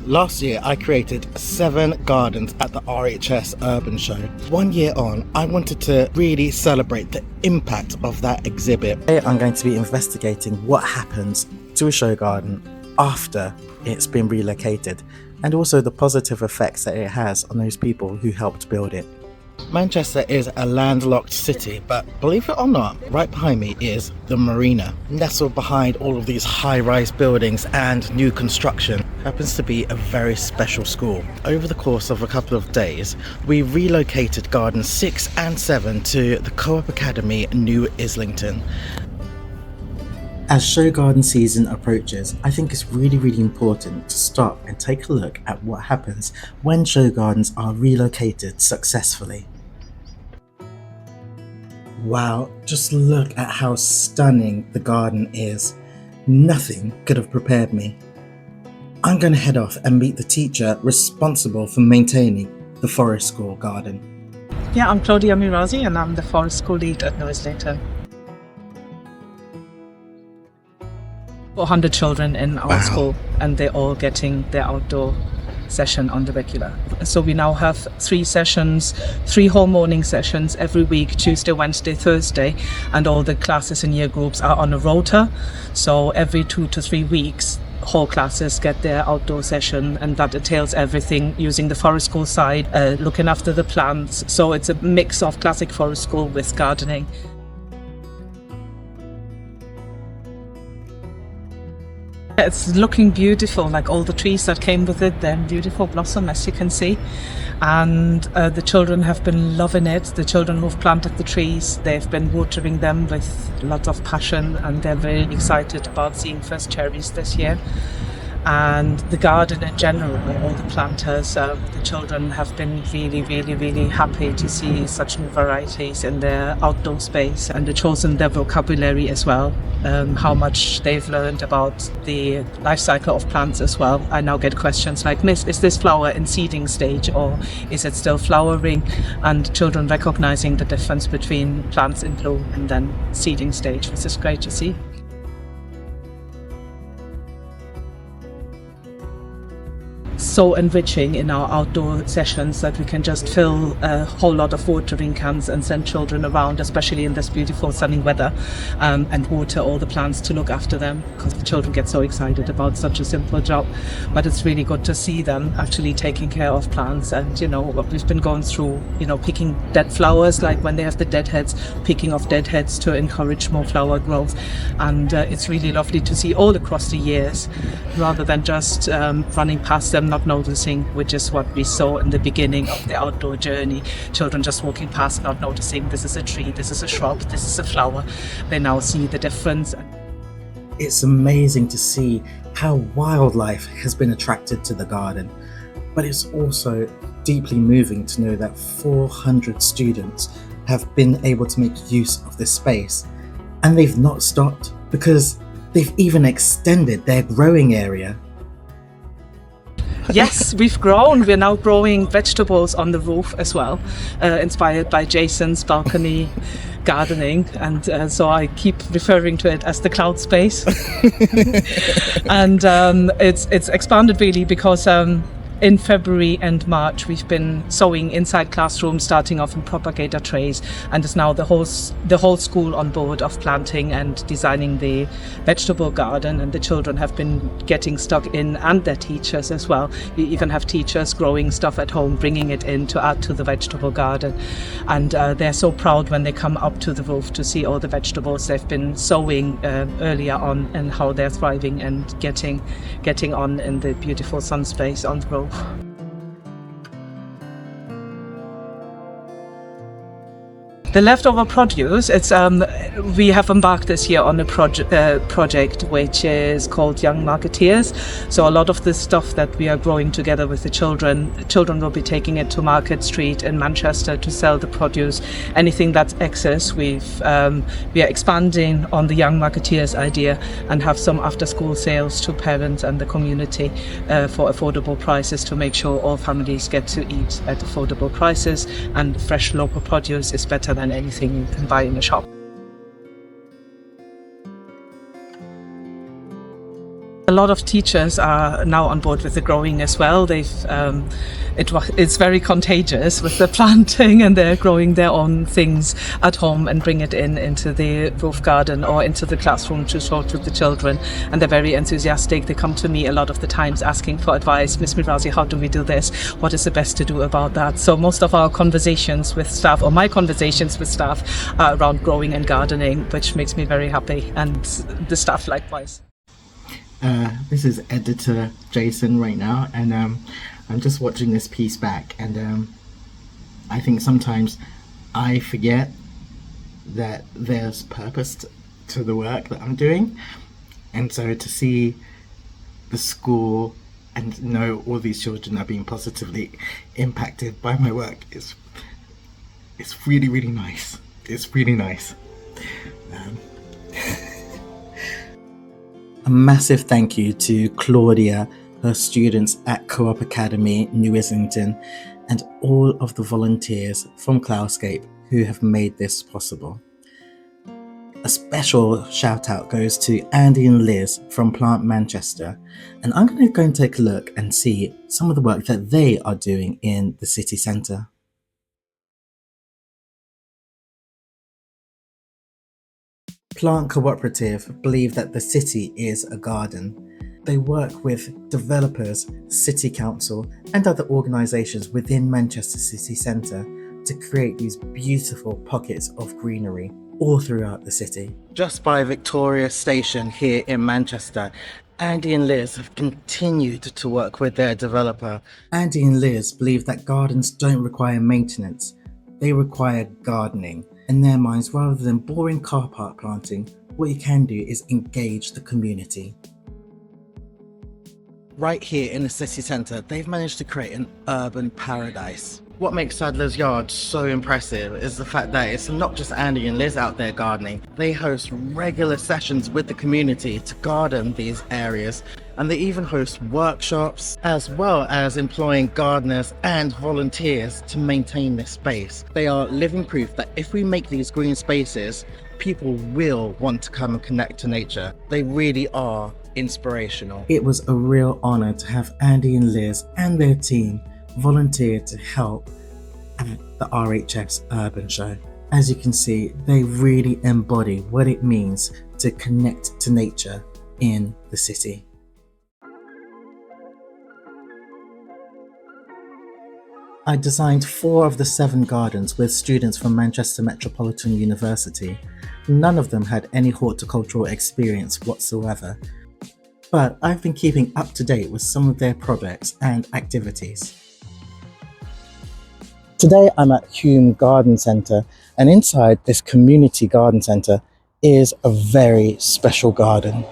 Last year, I created 7 gardens at the RHS Urban Show. 1 year on, I wanted to really celebrate the impact of that exhibit. Today, I'm going to be investigating what happens to a show garden after it's been relocated, and also the positive effects that it has on those people who helped build it. Manchester is a landlocked city, but believe it or not, right behind me is the marina. Nestled behind all of these high-rise buildings and new construction happens to be a very special school. Over the course of a couple of days, we relocated gardens 6 and 7 to the Academdy New Islington. As show garden season approaches, I think it's really important to stop and take a look at what happens when show gardens are relocated successfully. Wow, just look at how stunning the garden is. Nothing could have prepared me. I'm going to head off and meet the teacher responsible for maintaining the Forest School garden. Yeah, I'm Claudia Mirazi and I'm the Forest School lead at New Islington. 400 children in our school, and they're all getting their outdoor session on the regular. So we now have 3 sessions, 3 whole morning sessions every week, Tuesday, Wednesday, Thursday, and all the classes and year groups are on a rota. So every 2 to 3 weeks, whole classes get their outdoor session, and that entails everything using the Forest School side, looking after the plants. So it's a mix of classic Forest School with gardening. It's looking beautiful, like all the trees that came with it, they're in beautiful blossom, as you can see. And the children have been loving it. The children who've planted the trees, they've been watering them with lots of passion, and they're very excited about seeing first cherries this year. And the garden in general, all the planters, the children have been really happy to see such new varieties in their outdoor space, and they've chosen their vocabulary as well, how much they've learned about the life cycle of plants as well. I now get questions like, Miss, is this flower in seeding stage or is it still flowering? And children recognizing the difference between plants in bloom and then seeding stage, which is great to see. So enriching in our outdoor sessions that we can just fill a whole lot of watering cans and send children around, especially in this beautiful sunny weather, and water all the plants to look after them, because the children get so excited about such a simple job. But it's really good to see them actually taking care of plants. And you know what we've been going through, picking dead flowers, like when they have the dead heads, picking off dead heads to encourage more flower growth. And it's really lovely to see all across the years, rather than just running past them, not noticing, which is what we saw in the beginning of the outdoor journey. Children just walking past, not noticing this is a tree, this is a shrub, this is a flower. They now see the difference. It's amazing to see how wildlife has been attracted to the garden, but it's also deeply moving to know that 400 students have been able to make use of this space, and they've not stopped, because they've even extended their growing area. Yes, we've grown. We're now growing vegetables on the roof as well, inspired by Jason's balcony gardening. And so I keep referring to it as the cloud space. And it's expanded really because in February and March we've been sowing inside classrooms, starting off in propagator trays, and it's now the whole school on board of planting and designing the vegetable garden. And the children have been getting stuck in, and their teachers as well. We even have teachers growing stuff at home, bringing it in to add to the vegetable garden. And they're so proud when they come up to the roof to see all the vegetables they've been sowing earlier on, and how they're thriving and getting on in the beautiful sun space on the roof. The leftover produce, we have embarked this year on a project which is called Young Marketeers. So a lot of the stuff that we are growing together with the children will be taking it to Market Street in Manchester to sell the produce. Anything that's excess, we are expanding on the Young Marketeers idea and have some after-school sales to parents and the community for affordable prices, to make sure all families get to eat at affordable prices, and fresh local produce is better than anything you can buy in a shop. A lot of teachers are now on board with the growing as well. It's very contagious with the planting, and they're growing their own things at home and bring it into the roof garden or into the classroom to show to the children. And they're very enthusiastic. They come to me a lot of the times asking for advice. Miss Mirazi, how do we do this? What is the best to do about that? So most of our conversations with staff, or my conversations with staff, are around growing and gardening, which makes me very happy, and the staff likewise. This is editor Jason right now, and I'm just watching this piece back, and I think sometimes I forget that there's purpose to the work that I'm doing, and so to see the school and know all these children are being positively impacted by my work is really, really nice. It's really nice. A massive thank you to Claudia, her students at Academdy New Islington, and all of the volunteers from Cloudscape who have made this possible. A special shout out goes to Andy and Liz from Plant Manchester, and I'm going to go and take a look and see some of the work that they are doing in the city centre. Plant Co-operative believe that the city is a garden. They work with developers, city council and other organisations within Manchester city centre to create these beautiful pockets of greenery all throughout the city. Just by Victoria Station here in Manchester, Andy and Liz have continued to work with their developer. Andy and Liz believe that gardens don't require maintenance, they require gardening. In their minds, rather than boring car park planting, what you can do is engage the community. Right here in the city centre, they've managed to create an urban paradise. What makes Sadler's Yard so impressive is the fact that it's not just Andy and Liz out there gardening. They host regular sessions with the community to garden these areas, and they even host workshops as well as employing gardeners and volunteers to maintain this space. They are living proof that if we make these green spaces, people will want to come and connect to nature. They really are inspirational. It was a real honour to have Andy and Liz and their team volunteer to help at the RHS Urban Show. As you can see, they really embody what it means to connect to nature in the city. I designed 4 of the 7 gardens with students from Manchester Metropolitan University. None of them had any horticultural experience whatsoever, but I've been keeping up to date with some of their projects and activities. Today I'm at Hume Garden Centre, and inside this community garden centre is a very special garden.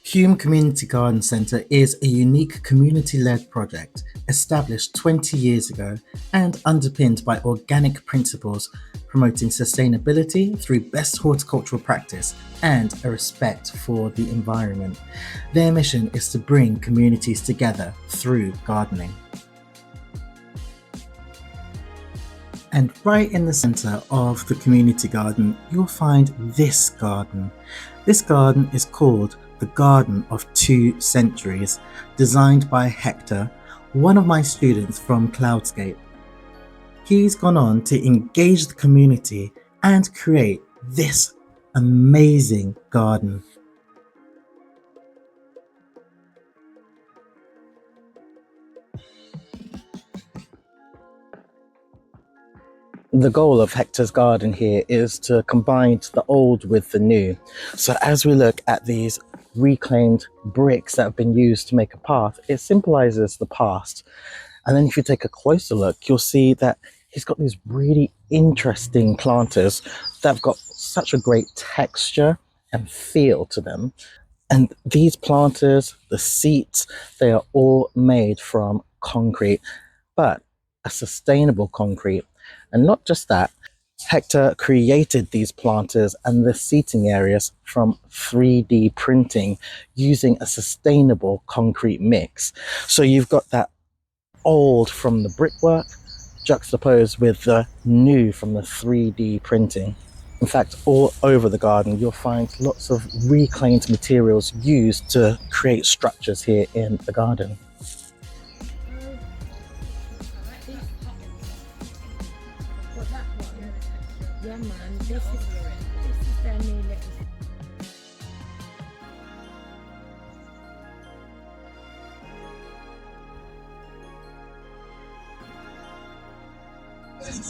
Hume Community Garden Centre is a unique community-led project established 20 years ago and underpinned by organic principles promoting sustainability through best horticultural practice and a respect for the environment. Their mission is to bring communities together through gardening. And right in the centre of the community garden, you'll find this garden. This garden is called the Garden of 2 Centuries, designed by Hector, one of my students from Cloudscape. He's gone on to engage the community and create this amazing garden. The goal of Hector's garden here is to combine the old with the new. So as we look at these reclaimed bricks that have been used to make a path, it symbolizes the past. And then if you take a closer look, you'll see that he's got these really interesting planters that have got such a great texture and feel to them. And these planters, the seats, they are all made from concrete, but a sustainable concrete. And not just that, Hector created these planters and the seating areas from 3D printing using a sustainable concrete mix. So you've got that old from the brickwork juxtaposed with the new from the 3D printing. In fact, all over the garden, you'll find lots of reclaimed materials used to create structures here in the garden. Yeah, man, this is their new little.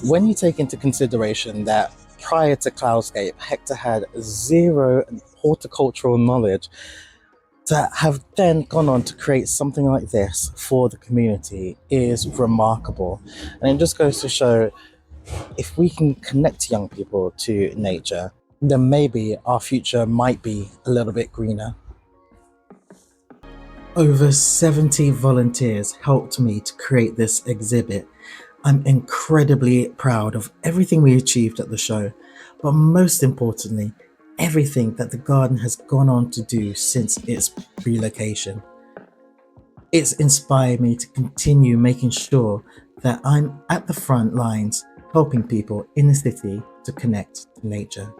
When you take into consideration that prior to Cloudscape, Hector had zero horticultural knowledge, to have then gone on to create something like this for the community is remarkable. And it just goes to show, if we can connect young people to nature, then maybe our future might be a little bit greener. Over 70 volunteers helped me to create this exhibit. I'm incredibly proud of everything we achieved at the show, but most importantly, everything that the garden has gone on to do since its relocation. It's inspired me to continue making sure that I'm at the front lines, helping people in the city to connect to nature.